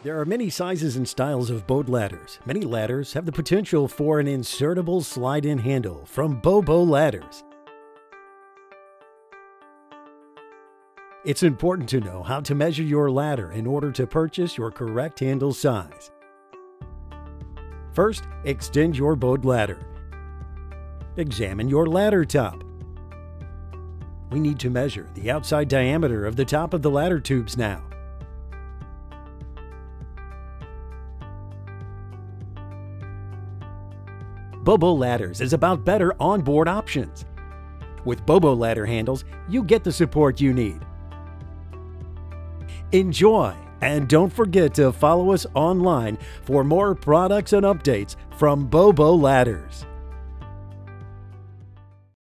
There are many sizes and styles of boat ladders. Many ladders have the potential for an insertable slide-in handle from Bobo ladders. It's important to know how to measure your ladder in order to purchase your correct handle size. First, extend your boat ladder. Examine your ladder top. We need to measure the outside diameter of the top of the ladder tubes now. Bobo Ladders is about better onboard options. With Bobo ladder handles, you get the support you need. Enjoy, and don't forget to follow us online for more products and updates from Bobo Ladders.